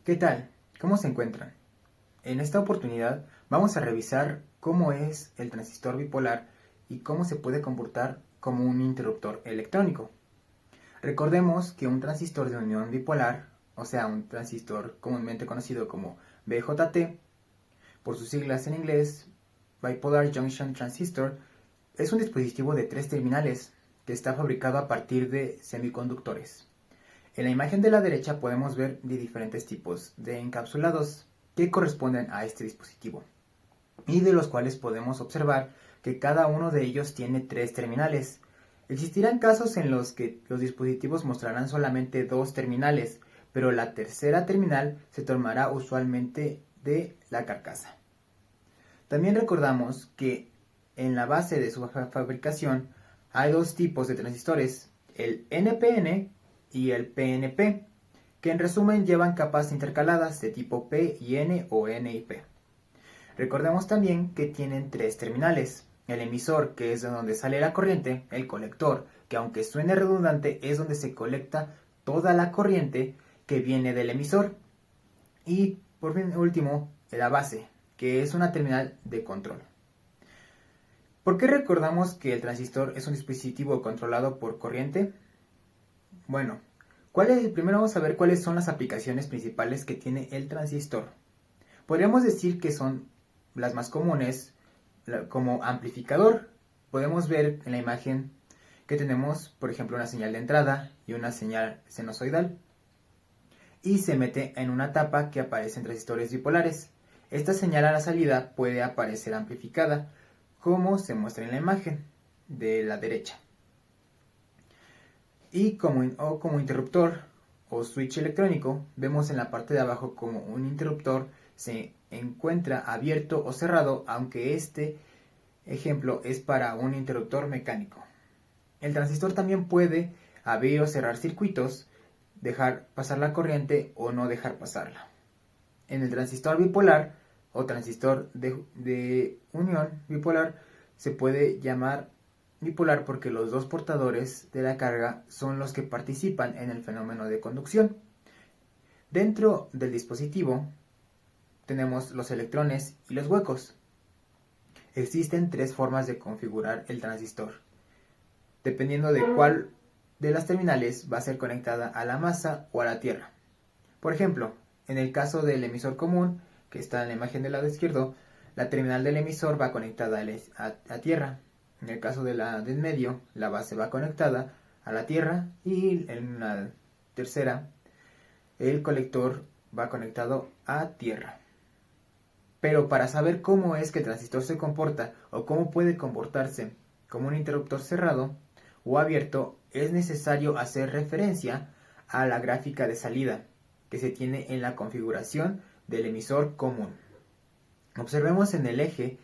¿Qué tal? ¿Cómo se encuentran? En esta oportunidad vamos a revisar cómo es el transistor bipolar y cómo se puede comportar como un interruptor electrónico. Recordemos que un transistor de unión bipolar, o sea, un transistor comúnmente conocido como BJT, por sus siglas en inglés, Bipolar Junction Transistor, es un dispositivo de 3 terminales que está fabricado a partir de semiconductores. En la imagen de la derecha podemos ver de diferentes tipos de encapsulados que corresponden a este dispositivo y de los cuales podemos observar que cada uno de ellos tiene 3 terminales. Existirán casos en los que los dispositivos mostrarán solamente 2 terminales, pero la tercera terminal se tomará usualmente de la carcasa. También recordamos que en la base de su fabricación hay 2 tipos de transistores, el NPN y el PNP, que en resumen llevan capas intercaladas de tipo P y N o N y P. Recordemos también que tienen 3 terminales, el emisor, que es de donde sale la corriente, el colector, que aunque suene redundante es donde se colecta toda la corriente que viene del emisor, y por último la base, que es una terminal de control. ¿Por qué recordamos que el transistor es un dispositivo controlado por corriente? Bueno, primero vamos a ver cuáles son las aplicaciones principales que tiene el transistor. Podríamos decir que son las más comunes como amplificador. Podemos ver en la imagen que tenemos, por ejemplo, una señal de entrada y una señal sinusoidal. Y se mete en una tapa que aparece en transistores bipolares. Esta señal a la salida puede aparecer amplificada, como se muestra en la imagen de la derecha. Y como interruptor o switch electrónico, vemos en la parte de abajo como un interruptor se encuentra abierto o cerrado, aunque este ejemplo es para un interruptor mecánico. El transistor también puede abrir o cerrar circuitos, dejar pasar la corriente o no dejar pasarla. En el transistor bipolar o transistor de unión bipolar se puede llamar bipolar porque los 2 portadores de la carga son los que participan en el fenómeno de conducción. Dentro del dispositivo tenemos los electrones y los huecos. Existen 3 formas de configurar el transistor, dependiendo de cuál de las terminales va a ser conectada a la masa o a la tierra. Por ejemplo, en el caso del emisor común, que está en la imagen del lado izquierdo, la terminal del emisor va conectada a tierra. En el caso de la de en medio, la base va conectada a la tierra y en la tercera, el colector va conectado a tierra. Pero para saber cómo es que el transistor se comporta o cómo puede comportarse como un interruptor cerrado o abierto, es necesario hacer referencia a la gráfica de salida que se tiene en la configuración del emisor común. Observemos en el eje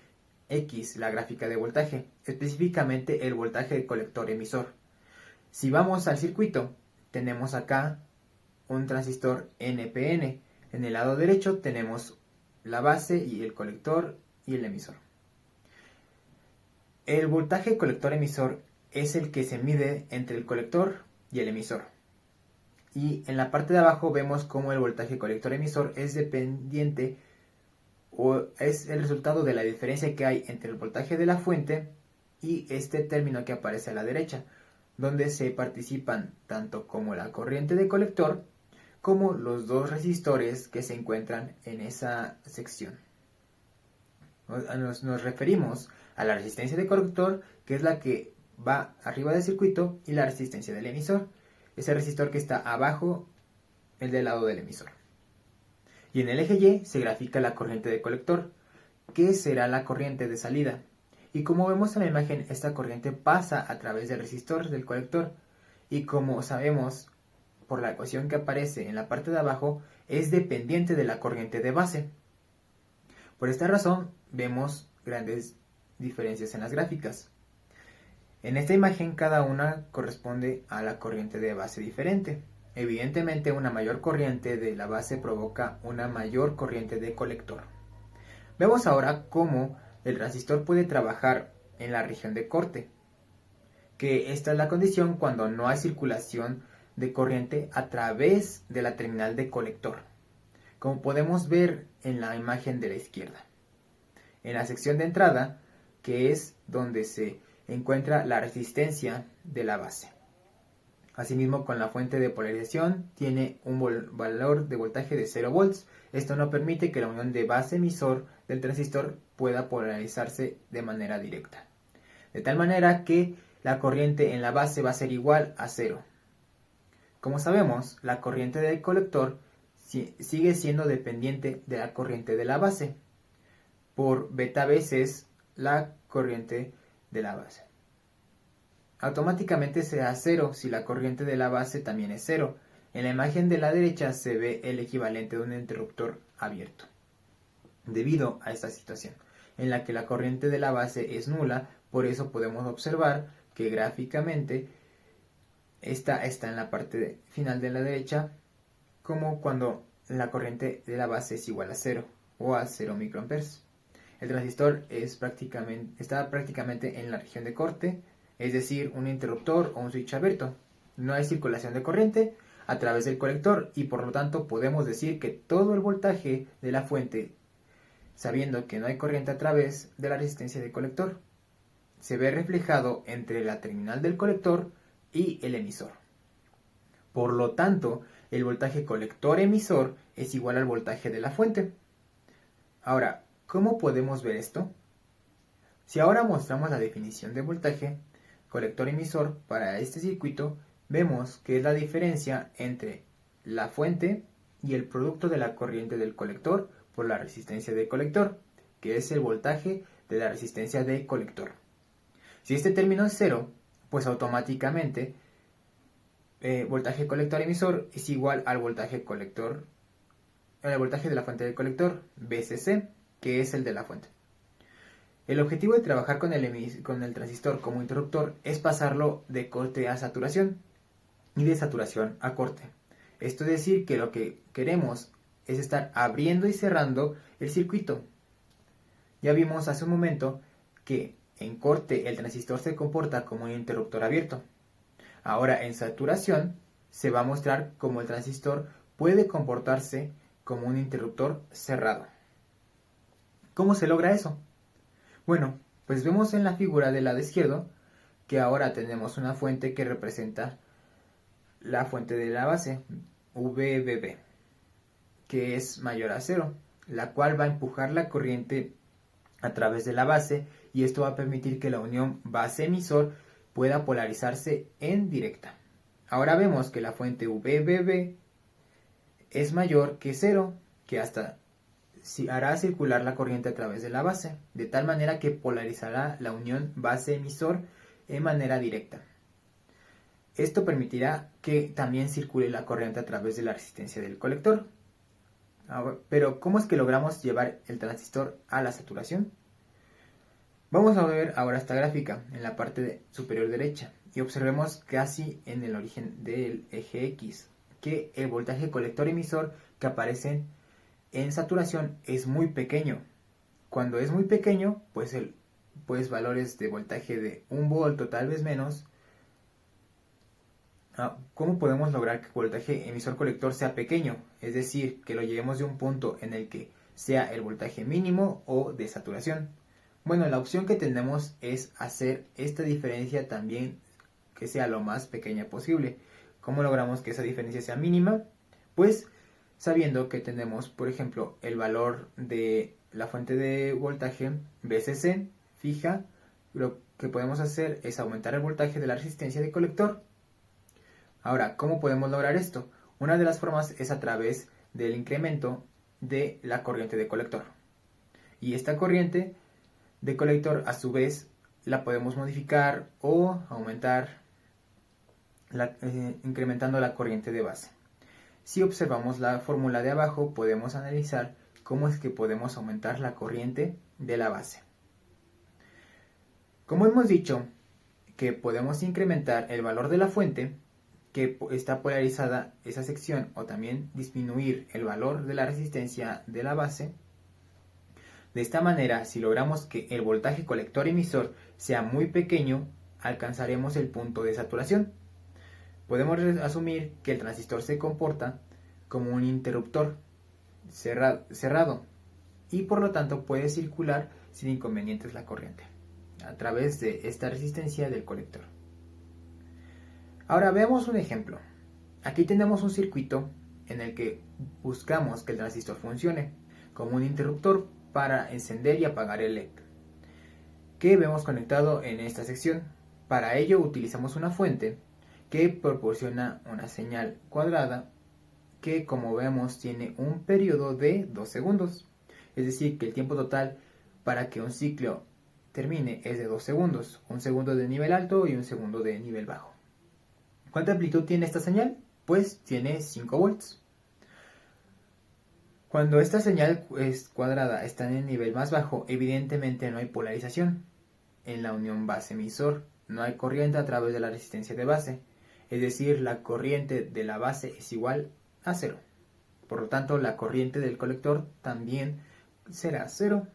X la gráfica de voltaje, específicamente el voltaje del colector emisor. Si vamos al circuito, tenemos acá un transistor NPN. En el lado derecho tenemos la base y el colector y el emisor. El voltaje colector emisor es el que se mide entre el colector y el emisor. Y en la parte de abajo vemos cómo el voltaje colector emisor es dependiente o es el resultado de la diferencia que hay entre el voltaje de la fuente y este término que aparece a la derecha, donde se participan tanto como la corriente de colector como los 2 resistores que se encuentran en esa sección. Nos referimos a la resistencia de colector, que es la que va arriba del circuito, y la resistencia del emisor, ese resistor que está abajo, el del lado del emisor. Y en el eje Y se grafica la corriente de colector, que será la corriente de salida. Y como vemos en la imagen, esta corriente pasa a través del resistor del colector. Y como sabemos, por la ecuación que aparece en la parte de abajo, es dependiente de la corriente de base. Por esta razón, vemos grandes diferencias en las gráficas. En esta imagen, cada una corresponde a la corriente de base diferente. Evidentemente, una mayor corriente de la base provoca una mayor corriente de colector. Vemos ahora cómo el transistor puede trabajar en la región de corte, que esta es la condición cuando no hay circulación de corriente a través de la terminal de colector. como podemos ver en la imagen de la izquierda. En la sección de entrada, que es donde se encuentra la resistencia de la base. Asimismo, con la fuente de polarización tiene un valor de voltaje de 0 volts. Esto no permite que la unión de base emisor del transistor pueda polarizarse de manera directa. De tal manera que la corriente en la base va a ser igual a 0. Como sabemos, la corriente del colector sigue siendo dependiente de la corriente de la base por beta veces la corriente de la base. Automáticamente será 0 si la corriente de la base también es 0. En la imagen de la derecha se ve el equivalente de un interruptor abierto. Debido a esta situación, en la que la corriente de la base es nula, por eso podemos observar que gráficamente esta está en la parte final de la derecha, como cuando la corriente de la base es igual a 0 o a 0 microamperes. El transistor está prácticamente en la región de corte, es decir, un interruptor o un switch abierto. No hay circulación de corriente a través del colector y por lo tanto podemos decir que todo el voltaje de la fuente, sabiendo que no hay corriente a través de la resistencia del colector, se ve reflejado entre la terminal del colector y el emisor. Por lo tanto, el voltaje colector-emisor es igual al voltaje de la fuente. Ahora, ¿cómo podemos ver esto? Si ahora mostramos la definición de voltaje colector-emisor para este circuito, vemos que es la diferencia entre la fuente y el producto de la corriente del colector por la resistencia del colector, que es el voltaje de la resistencia del colector. Si este término es 0, pues automáticamente voltaje colector-emisor es igual al voltaje de la fuente del colector, VCC, que es el de la fuente. El objetivo de trabajar con el transistor como interruptor es pasarlo de corte a saturación y de saturación a corte. Esto es decir, que lo que queremos es estar abriendo y cerrando el circuito. Ya vimos hace un momento que en corte el transistor se comporta como un interruptor abierto. Ahora en saturación se va a mostrar cómo el transistor puede comportarse como un interruptor cerrado. ¿Cómo se logra eso? Bueno, pues vemos en la figura del lado izquierdo que ahora tenemos una fuente que representa la fuente de la base, VBB, que es mayor a 0, la cual va a empujar la corriente a través de la base y esto va a permitir que la unión base-emisor pueda polarizarse en directa. Ahora vemos que la fuente VBB es mayor que 0, que hasta hará circular la corriente a través de la base, de tal manera que polarizará la unión base-emisor en manera directa. Esto permitirá que también circule la corriente a través de la resistencia del colector. Pero, ¿cómo es que logramos llevar el transistor a la saturación? Vamos a ver ahora esta gráfica en la parte superior derecha y observemos casi en el origen del eje X que el voltaje colector-emisor que aparece en saturación es muy pequeño. Cuando es muy pequeño, pues valores de voltaje de 1 volt o tal vez menos. ¿Cómo podemos lograr que el voltaje emisor-colector sea pequeño? Es decir, que lo llevemos de un punto en el que sea el voltaje mínimo o de saturación. Bueno, la opción que tenemos es hacer esta diferencia también que sea lo más pequeña posible. ¿Cómo logramos que esa diferencia sea mínima? Pues sabiendo que tenemos, por ejemplo, el valor de la fuente de voltaje VCC fija, lo que podemos hacer es aumentar el voltaje de la resistencia del colector. Ahora, ¿cómo podemos lograr esto? Una de las formas es a través del incremento de la corriente de colector. Y esta corriente de colector, a su vez, la podemos modificar o aumentar incrementando la corriente de base. Si observamos la fórmula de abajo, podemos analizar cómo es que podemos aumentar la corriente de la base. Como hemos dicho que podemos incrementar el valor de la fuente que está polarizada esa sección o también disminuir el valor de la resistencia de la base, de esta manera, si logramos que el voltaje colector-emisor sea muy pequeño, alcanzaremos el punto de saturación. Podemos asumir que el transistor se comporta como un interruptor cerrado y por lo tanto puede circular sin inconvenientes la corriente a través de esta resistencia del colector. Ahora veamos un ejemplo. Aquí tenemos un circuito en el que buscamos que el transistor funcione como un interruptor para encender y apagar el LED, que vemos conectado en esta sección. Para ello utilizamos una fuente que proporciona una señal cuadrada que, como vemos, tiene un periodo de 2 segundos. Es decir, que el tiempo total para que un ciclo termine es de 2 segundos. Un segundo de nivel alto y un segundo de nivel bajo. ¿Cuánta amplitud tiene esta señal? Pues tiene 5 volts. Cuando esta señal cuadrada está en el nivel más bajo, evidentemente no hay polarización en la unión base-emisor. No hay corriente a través de la resistencia de base. Es decir, la corriente de la base es igual a 0. Por lo tanto, la corriente del colector también será 0.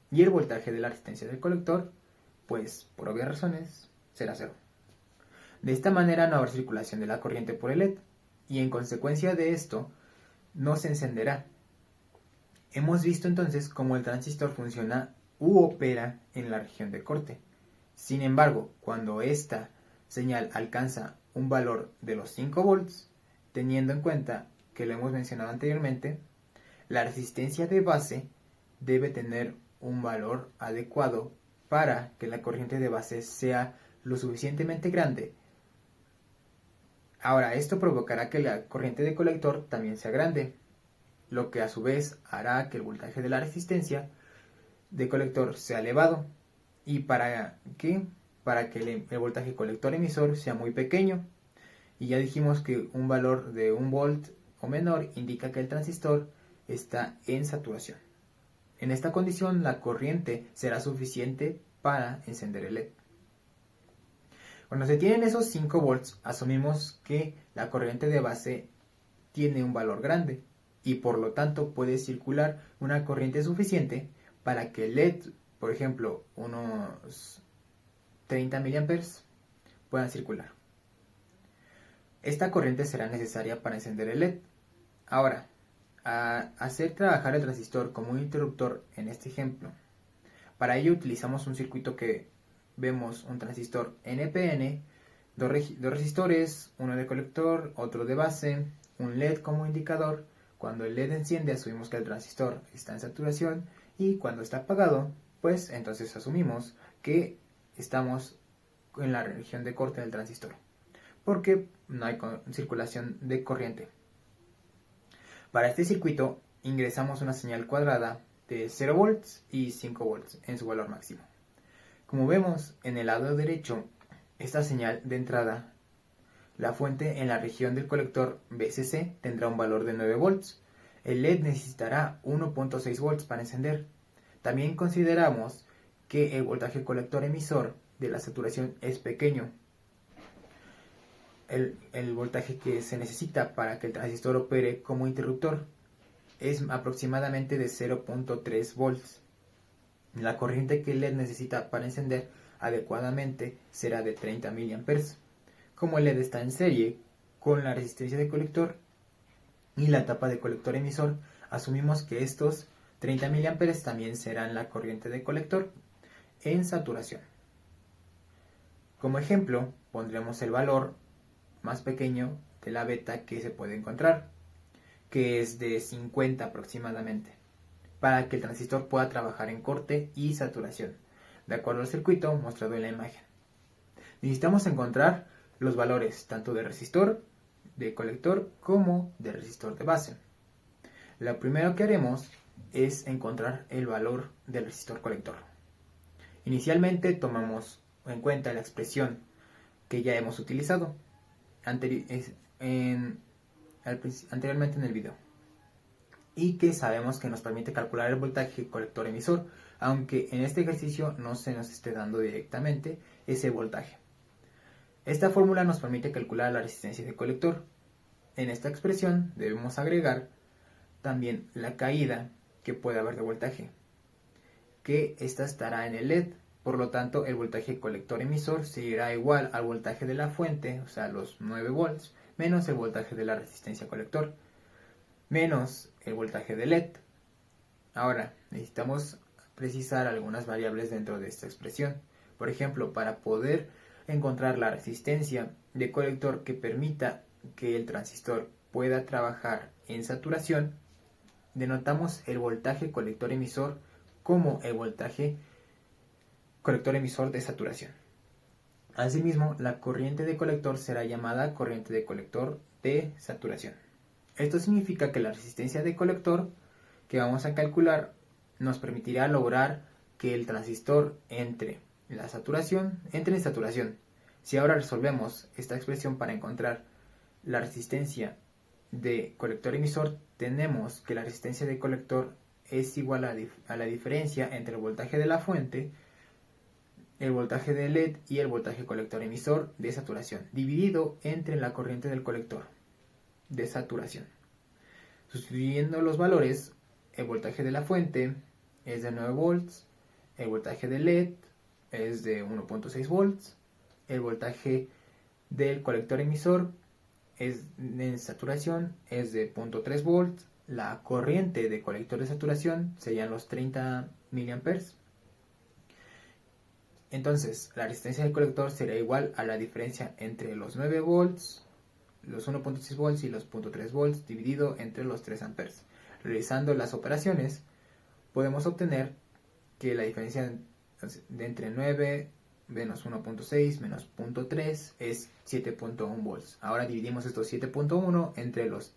Y el voltaje de la resistencia del colector, pues por obvias razones, será 0. De esta manera no habrá circulación de la corriente por el LED. Y en consecuencia de esto, no se encenderá. Hemos visto entonces cómo el transistor funciona u opera en la región de corte. Sin embargo, cuando esta señal alcanza un valor de los 5 volts, teniendo en cuenta que lo hemos mencionado anteriormente, la resistencia de base debe tener un valor adecuado para que la corriente de base sea lo suficientemente grande. Ahora, esto provocará que la corriente de colector también sea grande, lo que a su vez hará que el voltaje de la resistencia de colector sea elevado. ¿Y para qué? Para que el voltaje colector emisor sea muy pequeño. Y ya dijimos que un valor de 1 volt o menor indica que el transistor está en saturación. En esta condición la corriente será suficiente para encender el LED. Cuando se tienen esos 5 volts, asumimos que la corriente de base tiene un valor grande y por lo tanto puede circular una corriente suficiente para que el LED, por ejemplo, unos 30 mA, puedan circular. Esta corriente será necesaria para encender el LED. Ahora, a hacer trabajar el transistor como un interruptor en este ejemplo, para ello utilizamos un circuito que vemos un transistor NPN, dos resistores, uno de colector, otro de base, un LED como indicador. Cuando el LED enciende, asumimos que el transistor está en saturación y cuando está apagado, pues entonces asumimos que estamos en la región de corte del transistor, porque no hay circulación de corriente. Para este circuito ingresamos una señal cuadrada de 0 volts y 5 volts en su valor máximo. Como vemos en el lado derecho, esta señal de entrada, la fuente en la región del colector VCC tendrá un valor de 9 volts. El LED necesitará 1.6 volts para encender. También consideramos que el voltaje colector emisor de la saturación es pequeño. El voltaje que se necesita para que el transistor opere como interruptor es aproximadamente de 0.3 volts. La corriente que el LED necesita para encender adecuadamente será de 30 mA. Como el LED está en serie con la resistencia de colector y la tapa de colector emisor, asumimos que estos 30 mA también serán la corriente de colector en saturación. Como ejemplo, pondremos el valor más pequeño de la beta que se puede encontrar, que es de 50 aproximadamente, para que el transistor pueda trabajar en corte y saturación, de acuerdo al circuito mostrado en la imagen. Necesitamos encontrar los valores tanto de resistor, de colector, como de resistor de base. Lo primero que haremos es encontrar el valor del resistor colector. Inicialmente tomamos en cuenta la expresión que ya hemos utilizado anteriormente en el video y que sabemos que nos permite calcular el voltaje colector emisor, aunque en este ejercicio no se nos esté dando directamente ese voltaje. Esta fórmula nos permite calcular la resistencia de colector. En esta expresión debemos agregar también la caída que puede haber de voltaje, que esta estará en el LED. Por lo tanto, el voltaje colector emisor será igual al voltaje de la fuente, o sea, los 9 volts, menos el voltaje de la resistencia colector. menos el voltaje de LED. Ahora, necesitamos precisar algunas variables dentro de esta expresión. Por ejemplo, para poder encontrar la resistencia de colector que permita que el transistor pueda trabajar en saturación, denotamos el voltaje colector emisor como el voltaje colector emisor de saturación. Asimismo, la corriente de colector será llamada corriente de colector de saturación. Esto significa que la resistencia de colector que vamos a calcular nos permitirá lograr que el transistor entre en saturación. Si ahora resolvemos esta expresión para encontrar la resistencia de colector emisor, tenemos que la resistencia de colector es igual a la diferencia entre el voltaje de la fuente, el voltaje de LED y el voltaje colector emisor de saturación, dividido entre la corriente del colector de saturación. Sustituyendo los valores, el voltaje de la fuente es de 9 volts, el voltaje de LED es de 1.6 volts, el voltaje del colector emisor en saturación es de 0.3 volts, la corriente de colector de saturación serían los 30 miliamperes. Entonces, la resistencia del colector será igual a la diferencia entre los 9 volts, los 1.6 volts y los 0.3 volts dividido entre los 3 amperes. Realizando las operaciones, podemos obtener que la diferencia de entre 9 menos 1.6 menos 0.3 es 7.1 volts. Ahora dividimos estos 7.1 entre los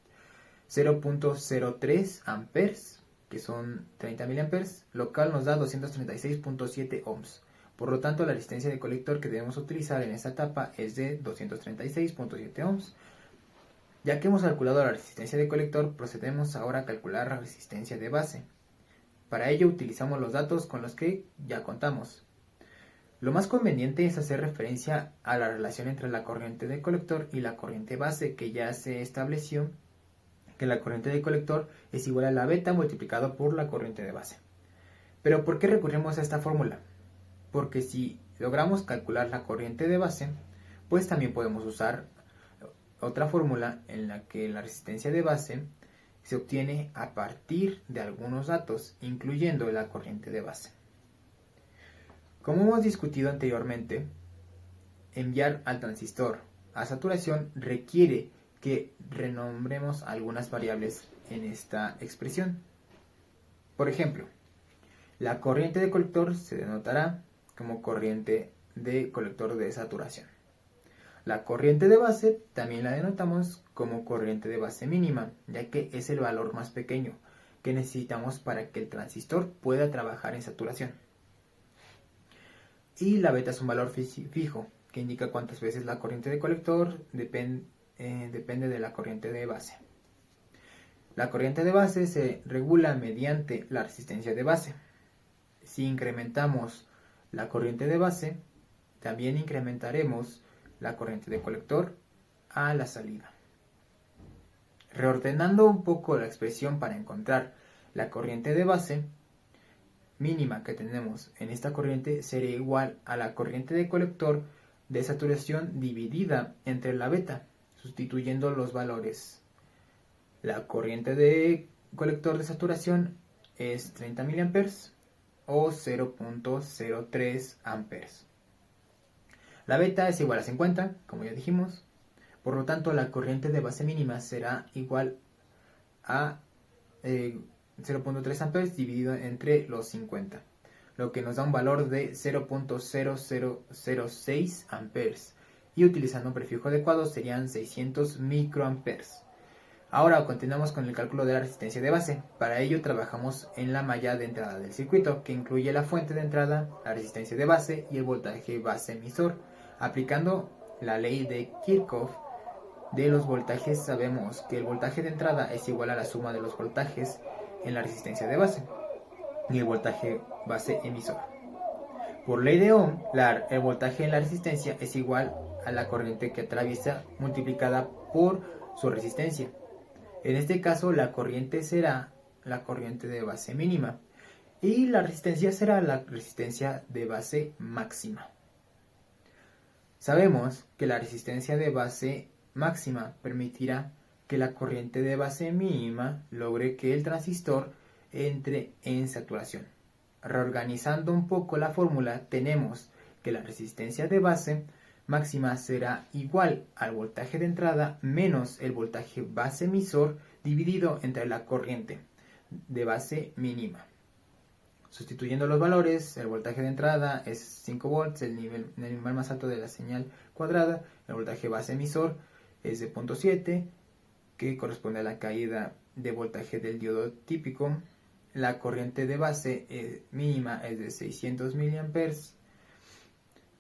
0.03 amperes, que son 30 miliamperes, lo cual nos da 236.7 ohms. Por lo tanto, la resistencia de colector que debemos utilizar en esta etapa es de 236.7 ohms. Ya que hemos calculado la resistencia de colector, procedemos ahora a calcular la resistencia de base. Para ello utilizamos los datos con los que ya contamos. Lo más conveniente es hacer referencia a la relación entre la corriente de colector y la corriente base, que ya se estableció que la corriente de colector es igual a la beta multiplicado por la corriente de base. Pero ¿por qué recurrimos a esta fórmula? Porque si logramos calcular la corriente de base, pues también podemos usar otra fórmula en la que la resistencia de base se obtiene a partir de algunos datos, incluyendo la corriente de base. Como hemos discutido anteriormente, enviar al transistor a saturación requiere que renombremos algunas variables en esta expresión. Por ejemplo, la corriente de colector se denotará como corriente de colector de saturación. La corriente de base también la denotamos como corriente de base mínima, ya que es el valor más pequeño que necesitamos para que el transistor pueda trabajar en saturación. Y la beta es un valor fijo, que indica cuántas veces la corriente de colector depende de la corriente de base. La corriente de base se regula mediante la resistencia de base. Si incrementamos la corriente de base, también incrementaremos la corriente de colector a la salida. Reordenando un poco la expresión para encontrar la corriente de base mínima que tenemos en esta corriente sería igual a la corriente de colector de saturación dividida entre la beta, sustituyendo los valores. La corriente de colector de saturación es 30 miliamperes o 0.03 amperes. La beta es igual a 50, como ya dijimos. Por lo tanto, la corriente de base mínima será igual a 0.3 amperes dividido entre los 50, lo que nos da un valor de 0.0006 amperes. Y utilizando un prefijo adecuado serían 600 microamperes. Ahora continuamos con el cálculo de la resistencia de base. Para ello trabajamos en la malla de entrada del circuito, que incluye la fuente de entrada, la resistencia de base y el voltaje base emisor. Aplicando la ley de Kirchhoff de los voltajes, sabemos que el voltaje de entrada es igual a la suma de los voltajes en la resistencia de base y el voltaje base emisor. Por ley de Ohm, el voltaje en la resistencia es igual a la corriente que atraviesa multiplicada por su resistencia. En este caso, la corriente será la corriente de base mínima y la resistencia será la resistencia de base máxima. Sabemos que la resistencia de base máxima permitirá que la corriente de base mínima logre que el transistor entre en saturación. Reorganizando un poco la fórmula, tenemos que la resistencia de base máxima será igual al voltaje de entrada menos el voltaje base emisor dividido entre la corriente de base mínima. Sustituyendo los valores, el voltaje de entrada es 5 volts, el nivel más alto de la señal cuadrada, el voltaje base emisor es de 0.7, que corresponde a la caída de voltaje del diodo típico. La corriente de base mínima es de 600 mA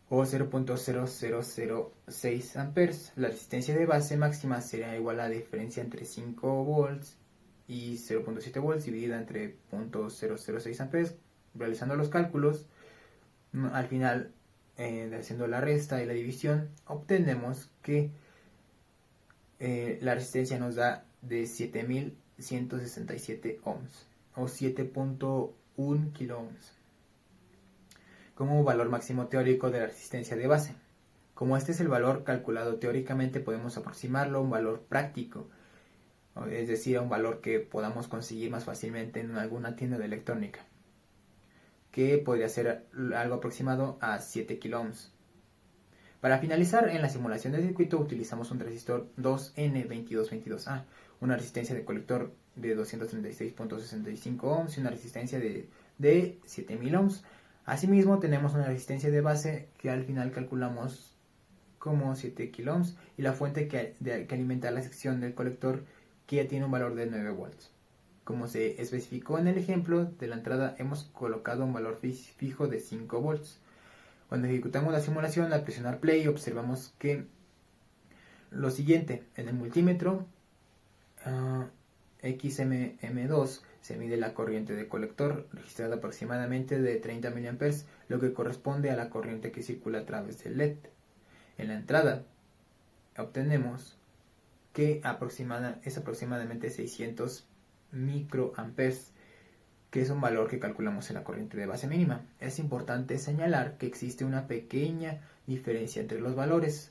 o 0.0006 amperes. La resistencia de base máxima será igual a la diferencia entre 5 volts y 0.7 volts dividida entre 0.006 amperes. Realizando los cálculos, al final, haciendo la resta y la división, obtenemos que la resistencia nos da de 7167 ohms o 7.1 kilo ohms como valor máximo teórico de la resistencia de base. Como este es el valor calculado teóricamente, podemos aproximarlo a un valor práctico, es decir, a un valor que podamos conseguir más fácilmente en alguna tienda de electrónica, que podría ser algo aproximado a 7 kilo ohms. Para finalizar, en la simulación del circuito utilizamos un transistor 2N2222A, una resistencia de colector de 236.65 ohms y una resistencia de 7000 ohms. Asimismo, tenemos una resistencia de base que al final calculamos como 7 kilo ohms y la fuente que alimenta la sección del colector, que ya tiene un valor de 9 volts. Como se especificó en el ejemplo de la entrada, hemos colocado un valor fijo de 5 volts. Cuando ejecutamos la simulación, al presionar play, observamos que lo siguiente: en el multímetro XMM2 se mide la corriente de colector registrada aproximadamente de 30 mA, lo que corresponde a la corriente que circula a través del LED. En la entrada obtenemos que es aproximadamente 600 microamperes, que es un valor que calculamos en la corriente de base mínima. Es importante señalar que existe una pequeña diferencia entre los valores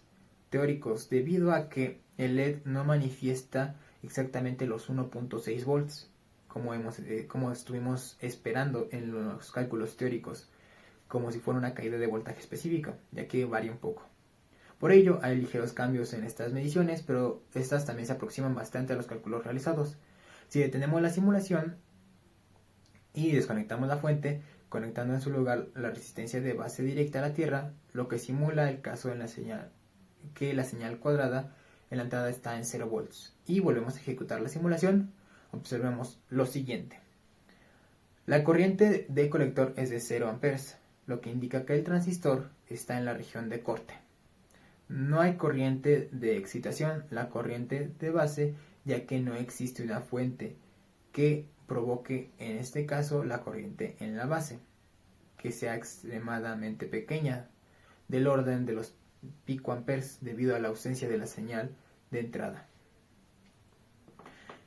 teóricos debido a que el LED no manifiesta exactamente los 1.6 volts como estuvimos esperando en los cálculos teóricos, como si fuera una caída de voltaje específica, ya que varía un poco. Por ello, hay ligeros cambios en estas mediciones, pero estas también se aproximan bastante a los cálculos realizados. Si detenemos la simulación y desconectamos la fuente, conectando en su lugar la resistencia de base directa a la Tierra, lo que simula el caso en la señal, que la señal cuadrada en la entrada está en 0 volts. Y volvemos a ejecutar la simulación. Observemos lo siguiente: la corriente de colector es de 0 amperes, lo que indica que el transistor está en la región de corte. No hay corriente de excitación, la corriente de base, ya que no existe una fuente que provoque en este caso la corriente en la base, que sea extremadamente pequeña, del orden de los picoamperes, debido a la ausencia de la señal de entrada.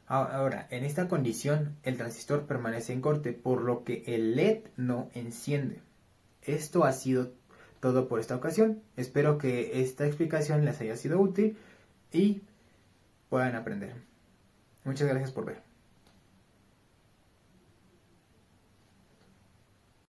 Ahora, en esta condición, el transistor permanece en corte, por lo que el LED no enciende. Esto ha sido todo por esta ocasión. Espero que esta explicación les haya sido útil y puedan aprender. Muchas gracias por ver.